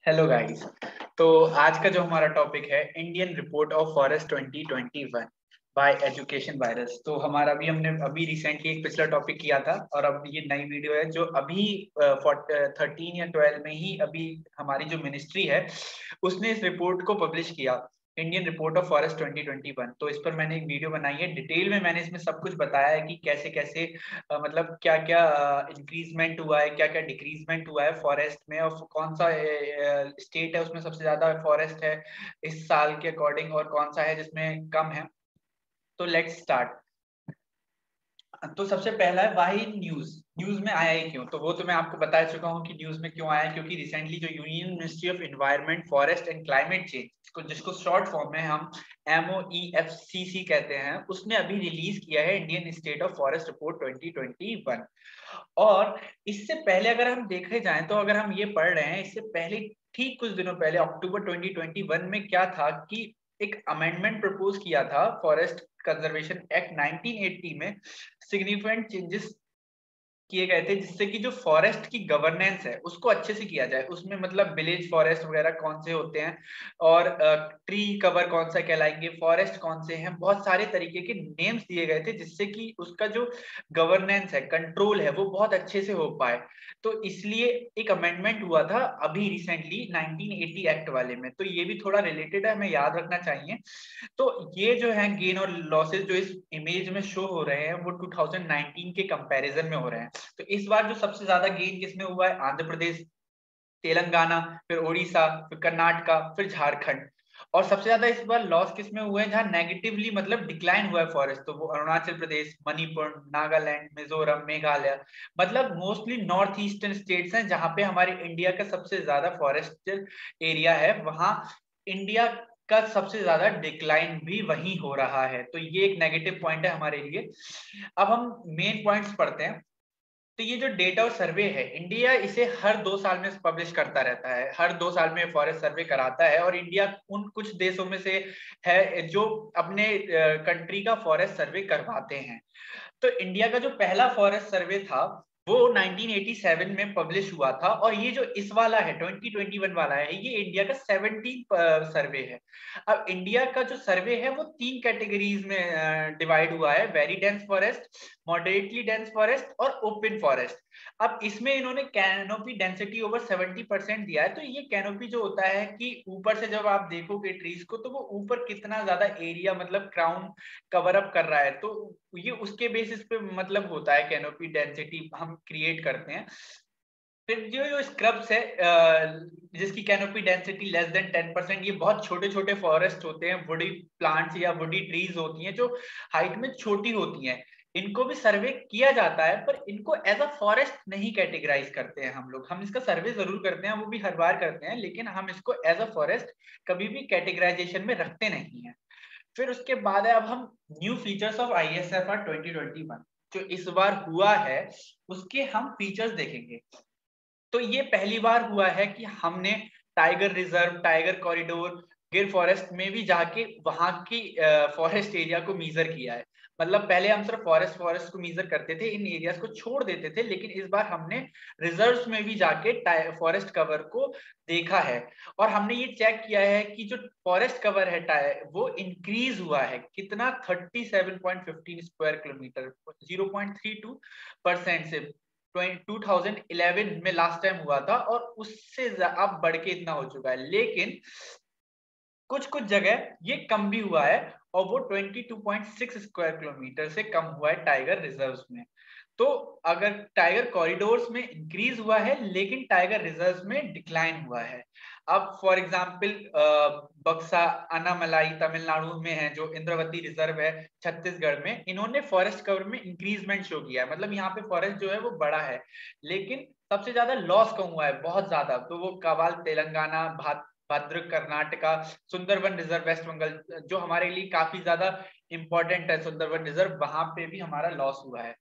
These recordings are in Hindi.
Hello guys. तो आज का जो हमारा टॉपिक है Indian report of forest 2021 bye education virus. तो हमारा भी हमने अभी रिसेंटली एक पिछला टॉपिक किया था और अब ये नई वीडियो है जो अभी 13 या 12 में ही अभी हमारी जो मिनिस्ट्री है उसने इस रिपोर्ट को पब्लिश किया, इंडियन रिपोर्ट ऑफ फॉरेस्ट 2021। तो इस पर मैंने एक वीडियो बनाई है, डिटेल में मैंने इसमें सब कुछ बताया है कि कैसे कैसे मतलब क्या क्या इंक्रीजमेंट हुआ है, क्या क्या डिक्रीजमेंट हुआ है फॉरेस्ट में, और कौन सा स्टेट है उसमें सबसे ज्यादा फॉरेस्ट है इस साल के अकॉर्डिंग और कौन सा है जिसमें कम है। तो लेट्स स्टार्ट। तो सबसे पहला है वाई न्यूज। न्यूज में आया ही क्यों, तो वो तो मैं आपको बता चुका हूँ कि न्यूज में क्यों आया, क्योंकि रिसेंटली जो union ministry of environment forest and climate change, जिसको शॉर्ट फॉर्म में हम MOEFCC कहते हैं, उसने अभी रिलीज किया है Indian state of forest report 2021। और इससे पहले अगर हम देखे जाएं तो अगर हम ये पढ़ रहे हैं, इससे पहले ठीक कुछ दिनों पहले अक्टूबर 2021 में क्या था कि एक अमेंडमेंट प्रपोज किया था फॉरेस्ट कंजर्वेशन एक्ट 1980 में। सिग्निफिकेंट चेंजेस किए गए थे जिससे कि जो फॉरेस्ट की गवर्नेंस है उसको अच्छे से किया जाए। उसमें मतलब विलेज फॉरेस्ट वगैरह कौन से होते हैं और ट्री कवर कौन सा कहलाएंगे, फॉरेस्ट कौन से हैं, बहुत सारे तरीके के नेम्स दिए गए थे जिससे कि उसका जो गवर्नेंस है, कंट्रोल है, वो बहुत अच्छे से हो पाए। तो इसलिए एक अमेंडमेंट हुआ था अभी रिसेंटली 1980 एक्ट वाले में, तो ये भी थोड़ा रिलेटेड है, हमें याद रखना चाहिए। तो ये जो है गेन और लॉसेस जो इस इमेज में शो हो रहे हैं वो 2019 के कंपैरिजन में हो रहे हैं। तो इस बार जो सबसे ज्यादा गेन किसमें हुआ है, आंध्र प्रदेश, तेलंगाना, फिर उड़ीसा, फिर कर्नाटका, फिर झारखंड। और सबसे ज्यादा इस बार लॉस किसमें हुए हैं, जहां नेगेटिवली मतलब डिक्लाइन हुआ है फॉरेस्ट, तो वो अरुणाचल प्रदेश, मणिपुर, नागालैंड, मिजोरम, मेघालय, मतलब मोस्टली नॉर्थ ईस्टर्न स्टेट्स हैं जहां पे हमारे इंडिया का सबसे ज्यादा फॉरेस्ट एरिया है, वहां इंडिया का सबसे ज्यादा डिक्लाइन भी वहीं हो रहा है। तो ये एक नेगेटिव पॉइंट है हमारे लिए। अब हम मेन पॉइंट्स पढ़ते हैं। तो ये जो डेटा और सर्वे है, इंडिया इसे हर 2 साल में पब्लिश करता रहता है, हर 2 साल में फॉरेस्ट सर्वे कराता है, और इंडिया उन कुछ देशों में से है जो अपने कंट्री का फॉरेस्ट सर्वे करवाते हैं। तो इंडिया का जो पहला फॉरेस्ट सर्वे था वो 1987 में पब्लिश हुआ था, और ये जो इस वाला है 2021 वाला है, ये इंडिया का 17th सर्वे है। अब इंडिया का जो सर्वे है वो 3 कैटेगरीज में डिवाइड हुआ है, very dense forest, moderately dense forest और ओपन फॉरेस्ट। अब इसमें इन्होंने कैनोपी डेंसिटी ओवर 70% दिया है। तो ये कैनोपी जो होता है कि ऊपर से जब आप देखोगे ट्रीज को तो वो ऊपर कितना ज्यादा एरिया मतलब क्राउन कवर अप कर रहा है, तो ये उसके बेसिस पे मतलब होता है कैनोपी डेंसिटी हम क्रिएट करते हैं। फिर जो जो स्क्रब्स है जिसकी कैनोपी डेंसिटी लेस देन 10%, ये बहुत छोटे छोटे फॉरेस्ट होते हैं, वुडी प्लांट्स या वुडी ट्रीज होती हैं जो हाइट में छोटी होती हैं, इनको भी सर्वे किया जाता है, पर इनको एज अ फॉरेस्ट नहीं कैटेगराइज करते हैं हम लोग। हम इसका सर्वे जरूर करते हैं, वो भी हर बार करते हैं, लेकिन हम इसको एज अ फॉरेस्ट कभी भी कैटेगराइजेशन में रखते नहीं है। फिर उसके बाद है, अब हम न्यू फीचर्स ऑफ ISFR 2021 जो इस बार हुआ है उसके हम फीचर्स देखेंगे। तो ये पहली बार हुआ है कि हमने टाइगर रिजर्व, टाइगर कॉरिडोर, गिर फॉरेस्ट में भी जाके वहां की फॉरेस्ट एरिया को मीजर किया है। मतलब पहले हम सिर्फ फॉरेस्ट फॉरेस्ट को मीजर करते थे, इन एरियाज को छोड़ देते थे, लेकिन इस बार हमने रिजर्व्स में भी जाके फॉरेस्ट कवर को देखा है। और हमने ये चेक किया है कि जो फॉरेस्ट कवर है वो इंक्रीज हुआ है कितना, 37.15 स्क्वायर किलोमीटर, 0.32% से 2011 में लास्ट टाइम हुआ था, और उससे अब बढ़ के इतना हो चुका है। लेकिन कुछ कुछ जगह ये कम भी हुआ है, और वो 22.6 स्क्वायर किलोमीटर से कम हुआ है टाइगर रिजर्व्स में। तो अगर टाइगर कॉरिडोर्स में इंक्रीज हुआ है लेकिन टाइगर रिजर्व्स में डिक्लाइन हुआ है। अब फॉर एग्जांपल बक्सा अनामलाई तमिलनाडु में है, जो इंद्रावती रिजर्व है छत्तीसगढ़ में, इन्होंने फॉरेस्ट कवर में इंक्रीजमेंट शो किया है, मतलब यहाँ पे फॉरेस्ट जो है वो बड़ा है, लेकिन सबसे ज्यादा लॉस कम हुआ है, बहुत ज्यादा। तो वो कवाल तेलंगाना, भद्र कर्नाटका, सुंदरबन रिजर्व वेस्ट बंगाल जो हमारे लिए काफी ज्यादा इंपॉर्टेंट है, सुंदरबन रिजर्व, वहां पे भी हमारा लॉस हुआ है।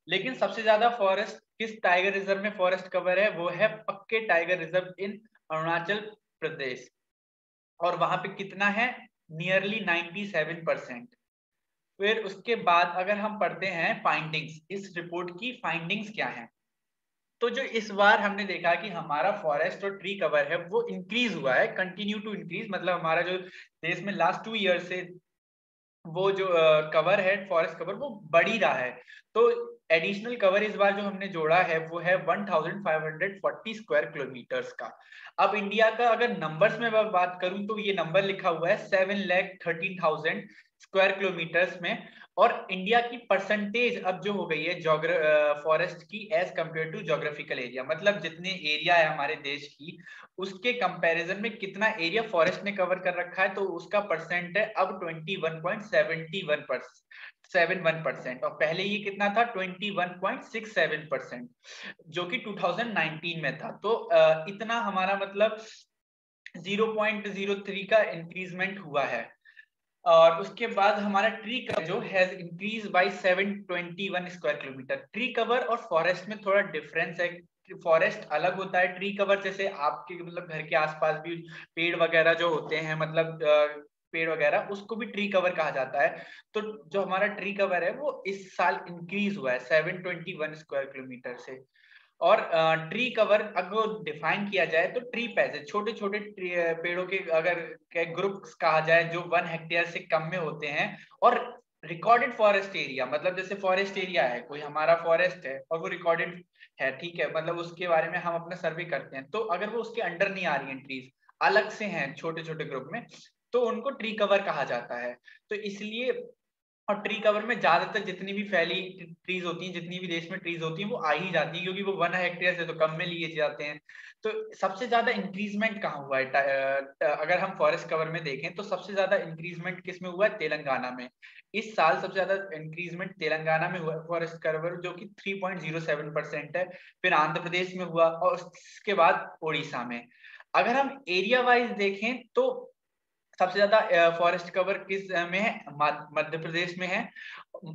लेकिन सबसे ज्यादा फॉरेस्ट किस टाइगर रिजर्व में फॉरेस्ट कवर है, वो है पक्के tiger reserve in Arunachal Pradesh, और वहां पे कितना है, नियरली 97%। फिर उसके बाद अगर हम पढ़ते हैं फाइंडिंग्स, इस रिपोर्ट की फाइंडिंग्स क्या है। तो जो इस बार हमने देखा कि हमारा फॉरेस्ट और ट्री कवर है वो इंक्रीज हुआ है, कंटिन्यू टू इंक्रीज, मतलब हमारा जो देश में लास्ट 2 ईयर से वो जो कवर है, फॉरेस्ट कवर, वो बढ़ ही रहा है। तो एडिशनल कवर इस बार जो हमने जोड़ा है वो है 1540 स्क्वायर किलोमीटर्स का। अब इंडिया का अगर नंबर्स में मैं बात करूं तो ये नंबर लिखा हुआ है 7,13,000 स्क्वायर किलोमीटर्स में। और इंडिया की परसेंटेज अब जो हो गई है फॉरेस्ट की as compared to geographical area, मतलब जितने एरिया है हमारे देश की उसके कंपैरिजन में कितना एरिया फॉरेस्ट ने कवर कर रखा है, तो उसका परसेंट है अब 21.71%, और पहले ये कितना था 21.67%, जो कि 2019 में था। तो इतना हमारा मतलब 0.03 का इंक्रीजमेंट हुआ है। और उसके बाद हमारा ट्री कवर जो has increase by 721 square kilometre. Tree cover और फॉरेस्ट में थोड़ा डिफरेंस है। फॉरेस्ट अलग होता है, ट्री कवर जैसे आपके मतलब घर के आसपास भी पेड़ वगैरह जो होते हैं, मतलब पेड़ वगैरह, उसको भी ट्री कवर कहा जाता है। तो जो हमारा ट्री कवर है वो इस साल इंक्रीज हुआ है 721 स्क्वायर किलोमीटर से। और ट्री कवर अगर डिफाइन किया जाए तो ट्री पैसेज, छोटे छोटे पेड़ों के अगर ग्रुप्स कहा जाए जो 1 हेक्टेयर से कम में होते हैं। और रिकॉर्डेड फॉरेस्ट एरिया, मतलब जैसे फॉरेस्ट एरिया है, कोई हमारा फॉरेस्ट है और वो रिकॉर्डेड है, ठीक है, मतलब उसके बारे में हम अपना सर्वे करते हैं, तो अगर वो उसके अंडर नहीं आ रही है ट्रीज, अलग से हैं छोटे छोटे ग्रुप में, तो उनको ट्री कवर कहा जाता है। तो इसलिए, और ट्री कवर में ज्यादातर जितनी भी फैली ट्रीज होती हैं, जितनी भी देश में ट्रीज होती हैं, वो आ ही जाती है, क्योंकि वो 1 हेक्टेयर से तो कम में लिए जाते हैं। तो सबसे ज्यादा इंक्रीजमेंट कहाँ हुआ है? अगर हम फॉरेस्ट कवर में देखें तो सबसे ज्यादा इंक्रीजमेंट किस में हुआ है? तेलंगाना में। इस साल सबसे ज्यादा इंक्रीजमेंट तेलंगाना में हुआ है फॉरेस्ट कवर, जो कि 3.07% है। फिर आंध्र प्रदेश में हुआ, और उसके बाद उड़ीसा में। अगर हम एरिया वाइज देखें तो सबसे ज्यादा फॉरेस्ट कवर किस में है? मध्य प्रदेश में है,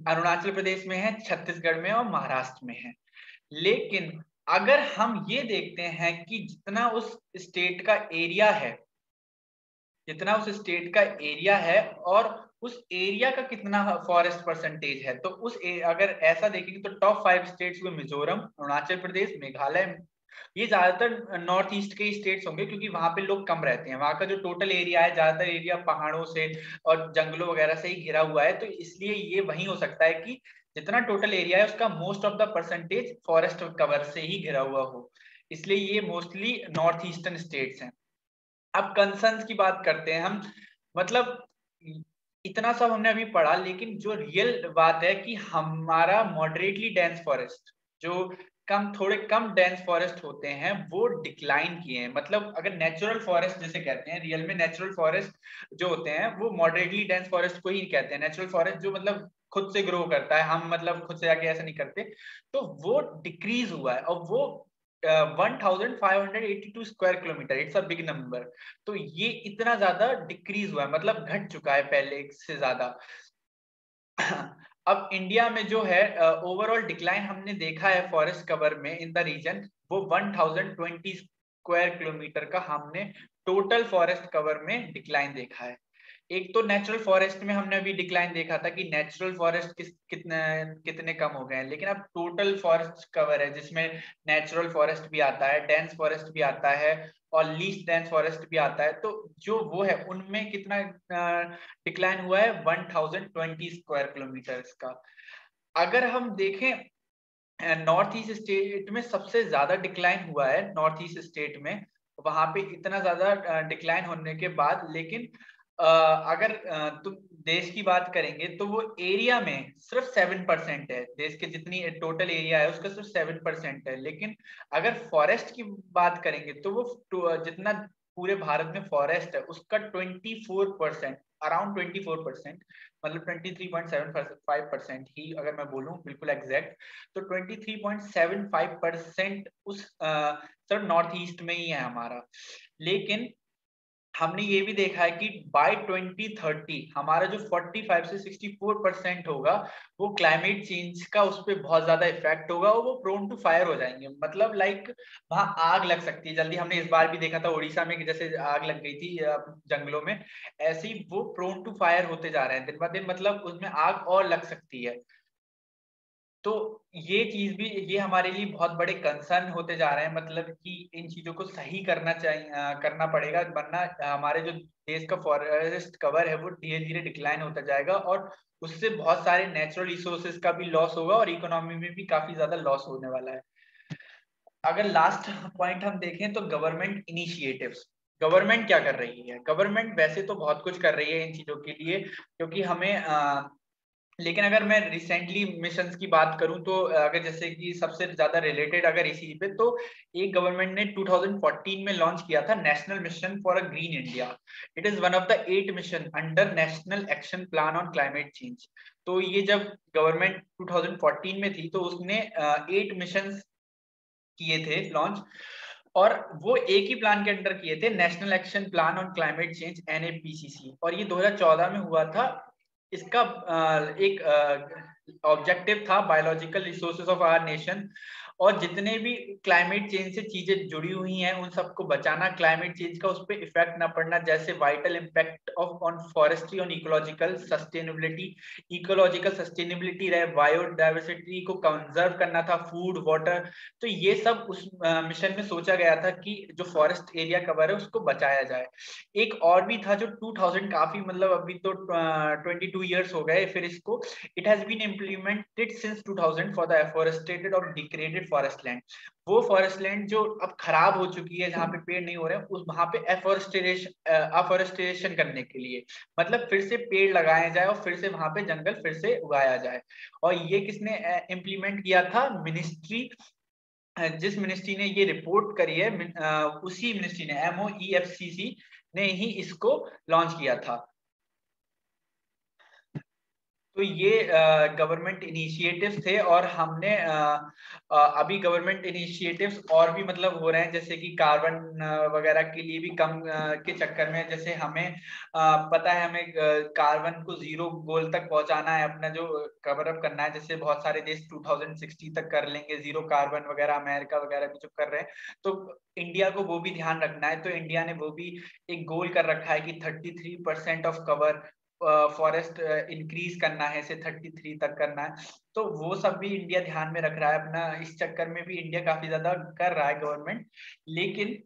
अरुणाचल प्रदेश में है, छत्तीसगढ़ में और महाराष्ट्र में है। लेकिन अगर हम ये देखते हैं कि जितना उस स्टेट का एरिया है, जितना उस स्टेट का एरिया है और उस एरिया का कितना फॉरेस्ट परसेंटेज है, तो अगर ऐसा देखेंगे तो टॉप 5 स्टेट्स हुए मिजोरम, अरुणाचल प्रदेश, मेघालय। ये ज्यादातर नॉर्थ ईस्ट के स्टेट्स होंगे, क्योंकि वहां पे लोग कम रहते हैं। वहां का जो टोटल एरिया है, ज्यादातर एरिया पहाड़ों से और जंगलों वगैरह से ही घिरा हुआ है, तो इसलिए ये वही हो सकता है कि जितना टोटल एरिया है उसका most of the percentage forest cover से ही घिरा हुआ हो। इसलिए ये मोस्टली नॉर्थ ईस्टर्न स्टेट्स हैं। अब कंसर्न्स की बात करते हैं हम, मतलब इतना सब हमने अभी पढ़ा, लेकिन जो रियल बात है कि हमारा मॉडरेटली डेंस फॉरेस्ट, जो थोड़े कम डेंस फॉरेस्ट होते हैं, वो डिक्लाइन किए हैं। मतलब अगर नेचुरल फॉरेस्ट जैसे कहते हैं, रियल में नेचुरल फॉरेस्ट जो होते हैं वो मॉडरेटली डेंस फॉरेस्ट को ही कहते हैं। नेचुरल फॉरेस्ट जो मतलब खुद से ग्रो करता है, हम मतलब खुद से जाके ऐसा नहीं करते, तो वो डिक्रीज हुआ है। और वो 1582 square kilometre, it's a big number. तो ये इतना ज्यादा डिक्रीज हुआ है, मतलब घट चुका है पहले से ज्यादा। अब इंडिया में जो है ओवरऑल डिक्लाइन हमने देखा है फॉरेस्ट कवर में इन द रीजन, वो 1020 स्क्वायर किलोमीटर का हमने टोटल फॉरेस्ट कवर में डिक्लाइन देखा है। एक तो नेचुरल फॉरेस्ट में हमने अभी डिक्लाइन देखा था कि नेचुरल फॉरेस्ट कितने कितने कम हो गए हैं, लेकिन अब टोटल फॉरेस्ट कवर है जिसमें नेचुरल फॉरेस्ट भी आता है, डेंस फॉरेस्ट भी आता है, और लीस्ट डेंस फॉरेस्ट भी आता है। तो जो वो है उनमें कितना डिक्लाइन हुआ है? 1020 स्क्वायर किलोमीटर का। अगर हम देखें नॉर्थ ईस्ट स्टेट में सबसे ज्यादा डिक्लाइन हुआ है, नॉर्थ ईस्ट स्टेट में, वहां पे इतना ज्यादा डिक्लाइन होने के बाद, लेकिन अगर तुम देश की बात करेंगे तो वो एरिया में सिर्फ 7% है। देश के जितनी टोटल एरिया है उसका सिर्फ 7% है। लेकिन अगर फॉरेस्ट की बात करेंगे तो वो जितना पूरे भारत में फॉरेस्ट है उसका 24%, अराउंड 24%, मतलब 23.75% ही अगर मैं बोलूं बिल्कुल एग्जैक्ट, तो 23.75% उस सर नॉर्थ ईस्ट में ही है हमारा। लेकिन हमने ये भी देखा है कि बाय 2030 हमारा जो 45 से 64% होगा, वो क्लाइमेट चेंज का उस पर बहुत ज्यादा इफेक्ट होगा, और वो प्रोन टू फायर हो जाएंगे। मतलब लाइक वहां आग लग सकती है जल्दी। हमने इस बार भी देखा था उड़ीसा में कि जैसे आग लग गई थी जंगलों में, ऐसे ही वो प्रोन टू फायर होते जा रहे हैं दिन ब दिन, मतलब उसमें आग और लग सकती है। तो ये चीज भी, ये हमारे लिए बहुत बड़े कंसर्न होते जा रहे हैं, मतलब कि इन चीजों को सही करना चाहिए, करना पड़ेगा, वरना हमारे जो देश का फॉरेस्ट कवर है वो धीरे धीरे डिक्लाइन होता जाएगा और उससे बहुत सारे नेचुरल रिसोर्सेज का भी लॉस होगा और इकोनॉमी में भी काफी ज्यादा लॉस होने वाला है। अगर लास्ट पॉइंट हम देखें तो गवर्नमेंट इनिशिएटिव्स, गवर्नमेंट क्या कर रही है? गवर्नमेंट वैसे तो बहुत कुछ कर रही है इन चीजों के लिए, क्योंकि हमें लेकिन अगर मैं रिसेंटली मिशंस की बात करूं तो अगर जैसे कि सबसे ज्यादा रिलेटेड अगर इसी पे, तो एक गवर्नमेंट ने 2014 में लॉन्च किया था national mission for a green India. It is one of the 8 mission under national action plan on climate change. तो ये जब गवर्नमेंट 2014 में थी तो उसने 8 मिशन किए थे लॉन्च, और वो एक ही प्लान के अंडर किए थे, national action plan on climate change NAPCC, और ये 2014 में हुआ था। इसका एक ऑब्जेक्टिव था biological resources of our nation, और जितने भी क्लाइमेट चेंज से चीजें जुड़ी हुई हैं उन सबको बचाना, क्लाइमेट चेंज का उस पर इफेक्ट ना पड़ना, जैसे vital impact of on forestry on ecological sustainability रहे, बायोडाइवर्सिटी को कंजर्व करना था, फूड वाटर। तो ये सब उस मिशन में सोचा गया था कि जो फॉरेस्ट एरिया कवर है उसको बचाया जाए। एक और भी था जो 2000, काफी मतलब अभी तो 22 ईयर्स हो गए फिर इसको, it has been implemented since 2000 for the afforested or degraded forest land. वो फॉरेस्ट लैंड जो अब खराब हो चुकी है, जहाँ पे पेड़ नहीं हो रहे हैं, उस वहां पे अफोरेस्टेशन करने के लिए, मतलब फिर से पेड़ लगाए जाए और फिर से वहां पे जंगल फिर से उगाया जाए। और ये किसने इम्प्लीमेंट किया था? मिनिस्ट्री, जिस मिनिस्ट्री ने ये रिपोर्ट करी है, उसी मिनिस्ट्री ने, MOEFCC ने ही इसको लॉन्च किया था। तो ये गवर्नमेंट इनिशिएटिव्स थे, और हमने अभी गवर्नमेंट इनिशिएटिव्स और भी मतलब हो रहे हैं, जैसे कि कार्बन वगैरह के लिए भी कम के चक्कर में, जैसे हमें पता है हमें कार्बन को जीरो गोल तक पहुंचाना है, अपना जो कवर अप करना है, जैसे बहुत सारे देश 2060 तक कर लेंगे जीरो कार्बन वगैरह, अमेरिका वगैरह भी जो कर रहे हैं, तो इंडिया को वो भी ध्यान रखना है। तो इंडिया ने वो भी एक गोल कर रखा है कि 33% ऑफ कवर फॉरेस्ट इंक्रीज करना है, से 33 तक करना है। तो वो सब भी इंडिया ध्यान में रख रहा है अपना, इस चक्कर में भी इंडिया काफी ज्यादा कर रहा है गवर्नमेंट। लेकिन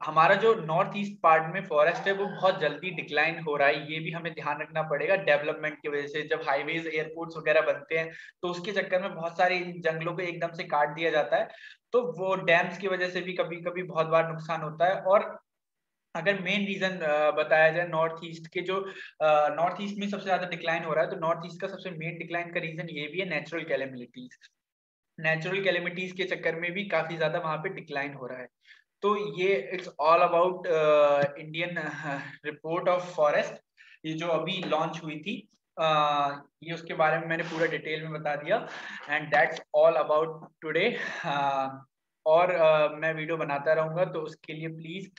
हमारा जो नॉर्थ ईस्ट पार्ट में फॉरेस्ट है वो बहुत जल्दी डिक्लाइन हो रहा है, ये भी हमें ध्यान रखना पड़ेगा डेवलपमेंट की वजह से। जब हाईवेज एयरपोर्ट्स वगैरह बनते हैं तो उसके चक्कर में बहुत सारे जंगलों को एकदम से काट दिया जाता है, तो वो डैम्स की वजह से भी कभी कभी बहुत बार नुकसान होता है। और अगर मेन रीजन बताया जाए नॉर्थ ईस्ट के, जो नॉर्थ ईस्ट में सबसे ज्यादा डिक्लाइन हो रहा है, तो नॉर्थ ईस्ट का सबसे मेन डिक्लाइन का रीजन ये भी है नेचुरल कैलेमिटीज। नेचुरल कैलेमिटीज के चक्कर में भी काफी ज्यादा वहां पे डिक्लाइन हो रहा है। तो ये it's all about Indian report of forest, ये जो अभी लॉन्च हुई थी, ये उसके बारे में मैंने पूरा डिटेल में बता दिया। And that's all about today. और मैं वीडियो बनाता रहूंगा, तो उसके लिए प्लीज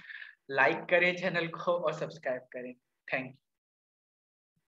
लाइक करें चैनल को और सब्सक्राइब करें। Thank you.